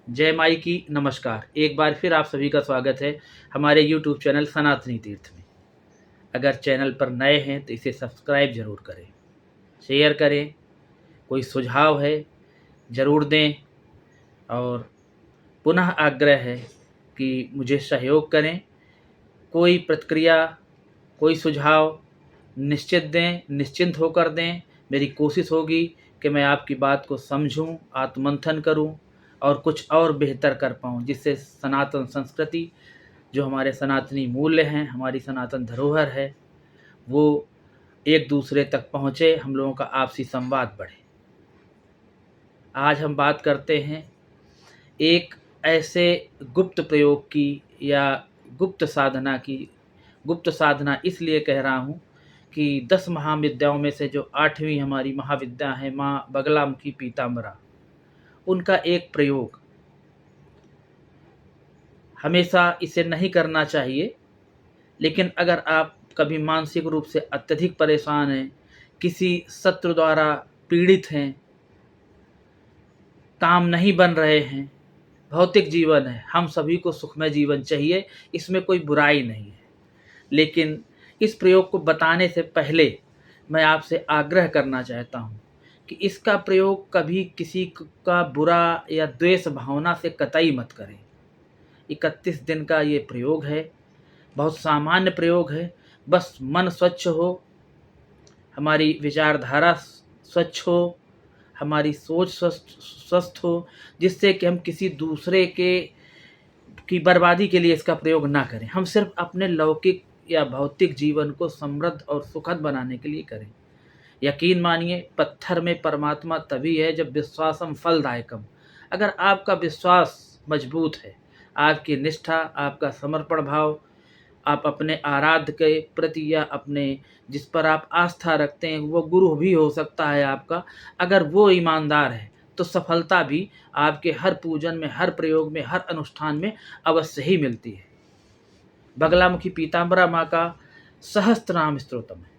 जय माई की नमस्कार। एक बार फिर आप सभी का स्वागत है हमारे यूट्यूब चैनल सनातनी तीर्थ में। अगर चैनल पर नए हैं तो इसे सब्सक्राइब ज़रूर करें, शेयर करें, कोई सुझाव है ज़रूर दें और पुनः आग्रह है कि मुझे सहयोग करें। कोई प्रतिक्रिया, कोई सुझाव निश्चित दें, निश्चिंत होकर दें। मेरी कोशिश होगी कि मैं आपकी बात को समझूं, आत्ममंथन करूं और कुछ और बेहतर कर पाऊं, जिससे सनातन संस्कृति, जो हमारे सनातनी मूल्य हैं, हमारी सनातन धरोहर है, वो एक दूसरे तक पहुँचे, हम लोगों का आपसी संवाद बढ़े। आज हम बात करते हैं एक ऐसे गुप्त प्रयोग की या गुप्त साधना की। गुप्त साधना इसलिए कह रहा हूँ कि 10 महाविद्याओं में से जो 8वीं हमारी महाविद्या है माँ बगलामुखी पीताम्बरा, उनका एक प्रयोग। हमेशा इसे नहीं करना चाहिए, लेकिन अगर आप कभी मानसिक रूप से अत्यधिक परेशान हैं, किसी शत्रु द्वारा पीड़ित हैं, काम नहीं बन रहे हैं, भौतिक जीवन है, हम सभी को सुखमय जीवन चाहिए, इसमें कोई बुराई नहीं है। लेकिन इस प्रयोग को बताने से पहले मैं आपसे आग्रह करना चाहता हूँ कि इसका प्रयोग कभी किसी का बुरा या द्वेष भावना से कतई मत करें। 31 दिन का ये प्रयोग है, बहुत सामान्य प्रयोग है। बस मन स्वच्छ हो, हमारी विचारधारा स्वच्छ हो, हमारी सोच स्वस्थ हो, जिससे कि हम किसी दूसरे की बर्बादी के लिए इसका प्रयोग ना करें। हम सिर्फ अपने लौकिक या भौतिक जीवन को समृद्ध और सुखद बनाने के लिए करें। यकीन मानिए, पत्थर में परमात्मा तभी है जब विश्वासम फलदायकम। अगर आपका विश्वास मजबूत है, आपकी निष्ठा, आपका समर्पण भाव, आप अपने आराध्य के प्रति या अपने जिस पर आप आस्था रखते हैं, वो गुरु भी हो सकता है आपका, अगर वो ईमानदार है तो सफलता भी आपके हर पूजन में, हर प्रयोग में, हर अनुष्ठान में अवश्य ही मिलती है। बगलामुखी पीताम्बरा माँ का सहस्त्र नाम स्तोत्रम है,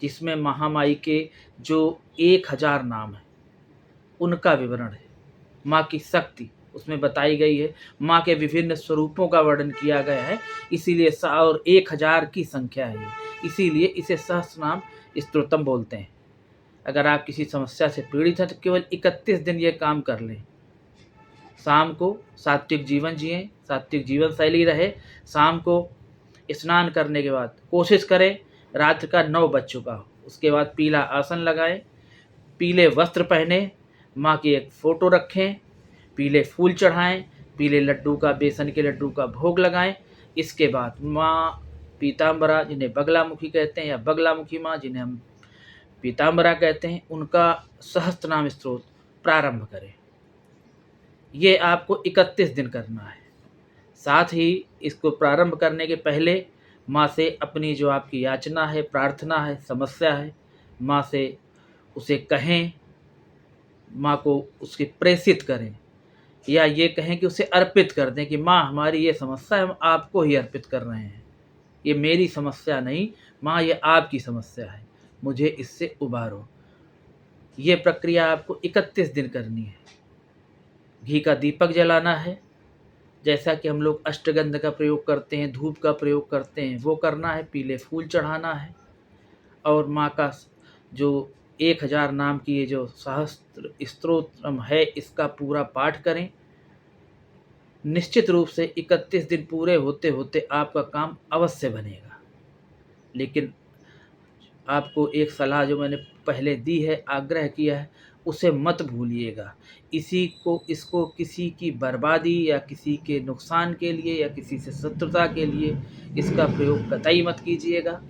जिसमें महामाई के जो 1000 नाम हैं उनका विवरण है। माँ की शक्ति उसमें बताई गई है, माँ के विभिन्न स्वरूपों का वर्णन किया गया है। इसीलिए और 1000 की संख्या है ये, इसीलिए इसे सहस्त्रनाम स्तोत्रम बोलते हैं। अगर आप किसी समस्या से पीड़ित हैं तो केवल 31 दिन ये काम कर लें। शाम को सात्विक जीवन जिएं, सात्विक जीवन शैली रहे। शाम को स्नान करने के बाद कोशिश करें रात्र का 9 बज चुका हो, उसके बाद पीला आसन लगाएं, पीले वस्त्र पहने, माँ की एक फ़ोटो रखें, पीले फूल चढ़ाएं, पीले लड्डू का, बेसन के लड्डू का भोग लगाएं। इसके बाद माँ पीताम्बरा, जिन्हें बगलामुखी कहते हैं, या बगलामुखी माँ जिन्हें हम पीताम्बरा कहते हैं, उनका सहस्त्रनाम स्तोत्र प्रारंभ करें। ये आपको 31 दिन करना है। साथ ही इसको प्रारंभ करने के पहले माँ से अपनी जो आपकी याचना है, प्रार्थना है, समस्या है, माँ से उसे कहें, माँ को उसकी प्रेषित करें, या ये कहें कि उसे अर्पित कर दें कि माँ हमारी ये समस्या हम आपको ही अर्पित कर रहे हैं। ये मेरी समस्या नहीं माँ, ये आपकी समस्या है, मुझे इससे उबारो। ये प्रक्रिया आपको 31 दिन करनी है। घी का दीपक जलाना है, जैसा कि हम लोग अष्टगंध का प्रयोग करते हैं, धूप का प्रयोग करते हैं, वो करना है। पीले फूल चढ़ाना है और माँ का जो 1000 नाम की ये जो सहस्त्र स्तोत्रम है, इसका पूरा पाठ करें। निश्चित रूप से 31 दिन पूरे होते होते आपका काम अवश्य बनेगा। लेकिन आपको एक सलाह जो मैंने पहले दी है, आग्रह किया है, उसे मत भूलिएगा। इसको किसी की बर्बादी या किसी के नुकसान के लिए या किसी से शत्रुता के लिए इसका प्रयोग कतई मत कीजिएगा।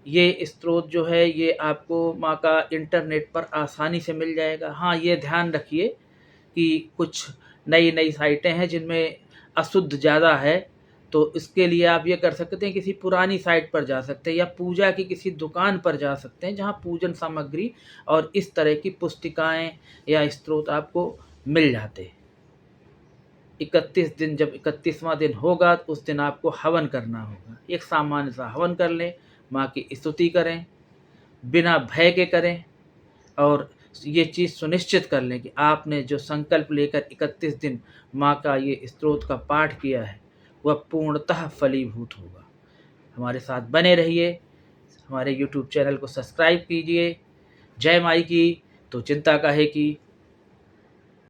ये स्रोत जो है ये आपको माँ का इंटरनेट पर आसानी से मिल जाएगा। हाँ, ये ध्यान रखिए कि कुछ नई साइटें हैं जिनमें अशुद्ध ज़्यादा है, तो इसके लिए आप ये कर सकते हैं, किसी पुरानी साइट पर जा सकते हैं या पूजा की किसी दुकान पर जा सकते हैं जहाँ पूजन सामग्री और इस तरह की पुस्तिकाएँ या स्रोत आपको मिल जाते हैं। 31 दिन, जब 31वां दिन होगा तो उस दिन आपको हवन करना होगा। एक सामान्य सा हवन कर लें, माँ की स्तुति करें, बिना भय के करें और ये चीज़ सुनिश्चित कर लें कि आपने जो संकल्प लेकर 31 दिन माँ का ये स्तोत्र का पाठ किया है, वह पूर्णतः फलीभूत होगा। हमारे साथ बने रहिए, हमारे यूट्यूब चैनल को सब्सक्राइब कीजिए। जय माई की तो चिंता काहे की।